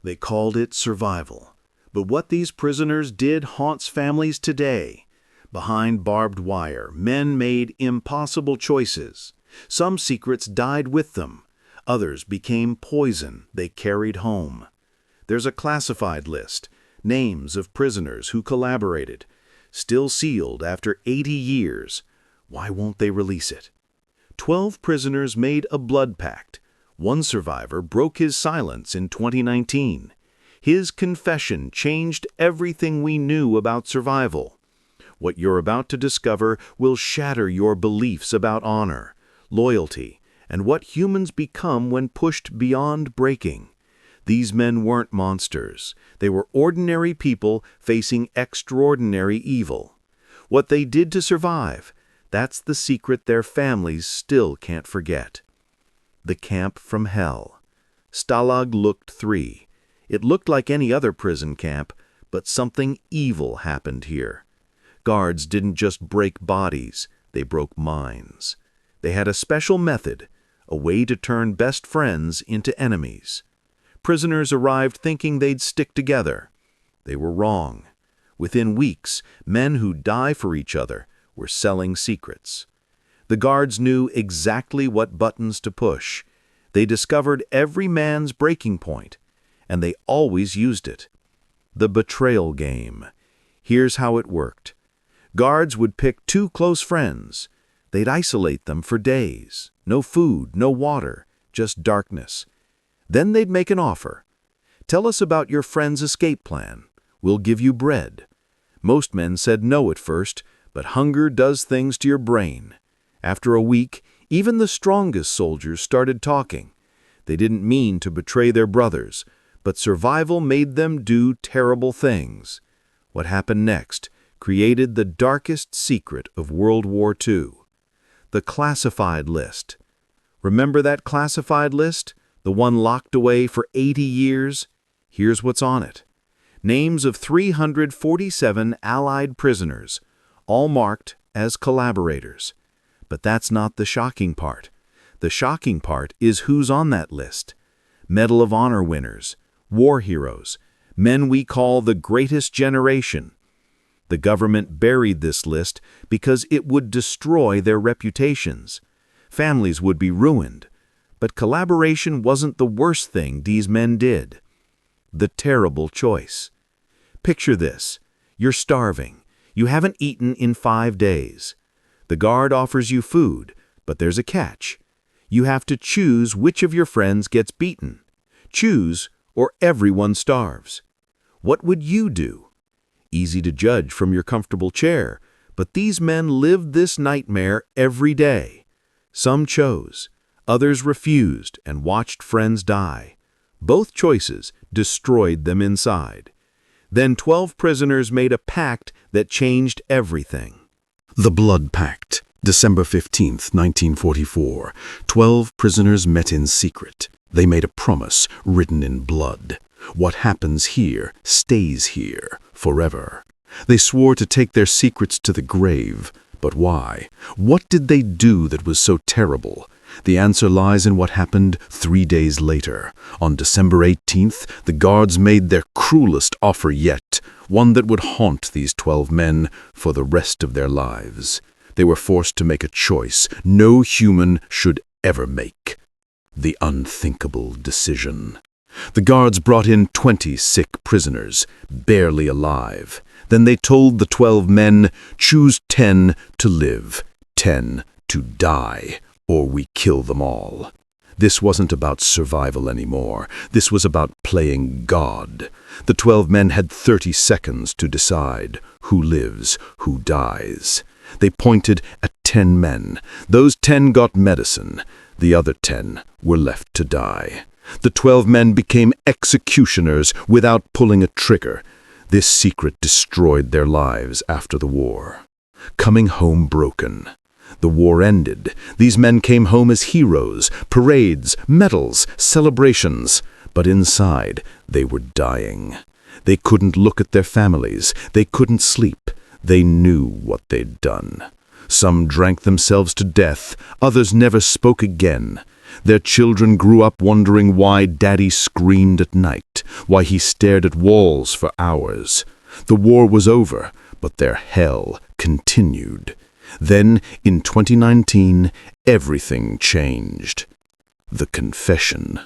They called it survival. But what these prisoners did haunts families today. Behind barbed wire, men made impossible choices. Some secrets died with them. Others became poison they carried home. There's a classified list, names of prisoners who collaborated, still sealed after 80 years. Why won't they release it? 12 prisoners made a blood pact. One survivor broke his silence in 2019. His confession changed everything we knew about survival. What you're about to discover will shatter your beliefs about honor, loyalty, and what humans become when pushed beyond breaking. These men weren't monsters. They were ordinary people facing extraordinary evil. What they did to survive, that's the secret their families still can't forget. The camp from hell. Stalag Lucht 3. It looked like any other prison camp, but something evil happened here. Guards didn't just break bodies, they broke minds. They had a special method, a way to turn best friends into enemies. Prisoners arrived thinking they'd stick together. They were wrong. Within weeks, men who die for each other were selling secrets. The guards knew exactly what buttons to push. They discovered every man's breaking point, and they always used it. The betrayal game. Here's how it worked. Guards would pick two close friends. They'd isolate them for days. No food, no water, just darkness. Then they'd make an offer. Tell us about your friend's escape plan. We'll give you bread. Most men said no at first, but hunger does things to your brain. After a week, even the strongest soldiers started talking. They didn't mean to betray their brothers, but survival made them do terrible things. What happened next created the darkest secret of World War II. The classified list. Remember that classified list? The one locked away for 80 years? Here's what's on it. Names of 347 Allied prisoners, all marked as collaborators. But that's not the shocking part. The shocking part is who's on that list. Medal of Honor winners, war heroes, men we call the greatest generation. The government buried this list because it would destroy their reputations. Families would be ruined. But collaboration wasn't the worst thing these men did. The terrible choice. Picture this. You're starving. You haven't eaten in 5 days. The guard offers you food, but there's a catch. You have to choose which of your friends gets beaten. Choose, or everyone starves. What would you do? Easy to judge from your comfortable chair, but these men lived this nightmare every day. Some chose. Others refused and watched friends die. Both choices destroyed them inside. Then 12 prisoners made a pact that changed everything. The Blood Pact, December 15, 1944. 12 prisoners met in secret. They made a promise written in blood. What happens here stays here forever. They swore to take their secrets to the grave. But why? What did they do that was so terrible? The answer lies in what happened 3 days later. On December 18th, the guards made their cruelest offer yet, one that would haunt these 12 men for the rest of their lives. They were forced to make a choice no human should ever make. The unthinkable decision. The guards brought in 20 sick prisoners, barely alive. Then they told the 12 men, choose 10 to live, 10 to die, or we kill them all. This wasn't about survival anymore. This was about playing God. The 12 men had 30 seconds to decide who lives, who dies. They pointed at 10 men. Those 10 got medicine. The other 10 were left to die. The 12 men became executioners without pulling a trigger. This secret destroyed their lives after the war. Coming home broken. The war ended. These men came home as heroes, parades, medals, celebrations. But inside, they were dying. They couldn't look at their families. They couldn't sleep. They knew what they'd done. Some drank themselves to death. Others never spoke again. Their children grew up wondering why Daddy screamed at night, why he stared at walls for hours. The war was over, but their hell continued. Then, in 2019, everything changed. The confession.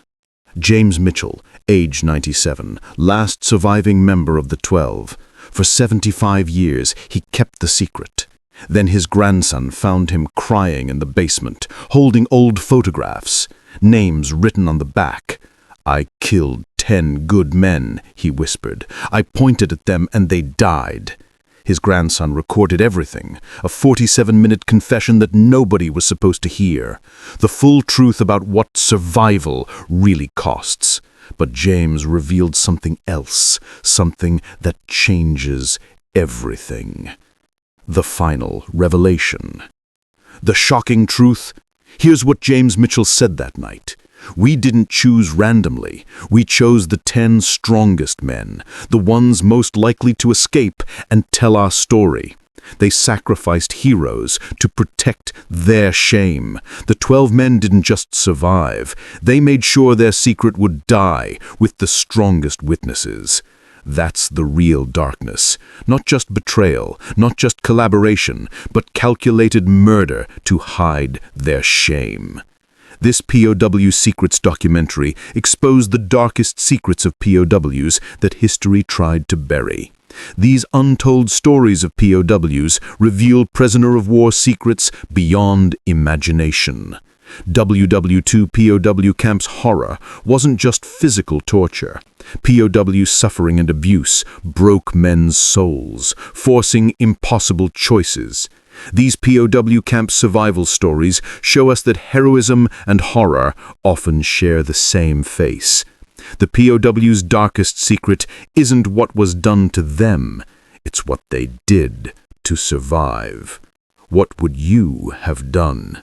James Mitchell, age 97, last surviving member of the 12. For 75 years, he kept the secret. Then his grandson found him crying in the basement, holding old photographs, names written on the back. "I killed 10 good men," he whispered. "I pointed at them and they died." His grandson recorded everything, a 47-minute confession that nobody was supposed to hear, the full truth about what survival really costs. But James revealed something else, something that changes everything. The final revelation. The shocking truth? Here's what James Mitchell said that night. "We didn't choose randomly. We chose the 10 strongest men, the ones most likely to escape and tell our story. They sacrificed heroes to protect their shame. The 12 men didn't just survive. They made sure their secret would die with the strongest witnesses." That's the real darkness. Not just betrayal, not just collaboration, but calculated murder to hide their shame. This POW Secrets documentary exposed the darkest secrets of POWs that history tried to bury. These untold stories of POWs reveal prisoner of war secrets beyond imagination. WWII POW camp's horror wasn't just physical torture. POW suffering and abuse broke men's souls, forcing impossible choices. These POW camp survival stories show us that heroism and horror often share the same face. The POW's darkest secret isn't what was done to them, it's what they did to survive. What would you have done?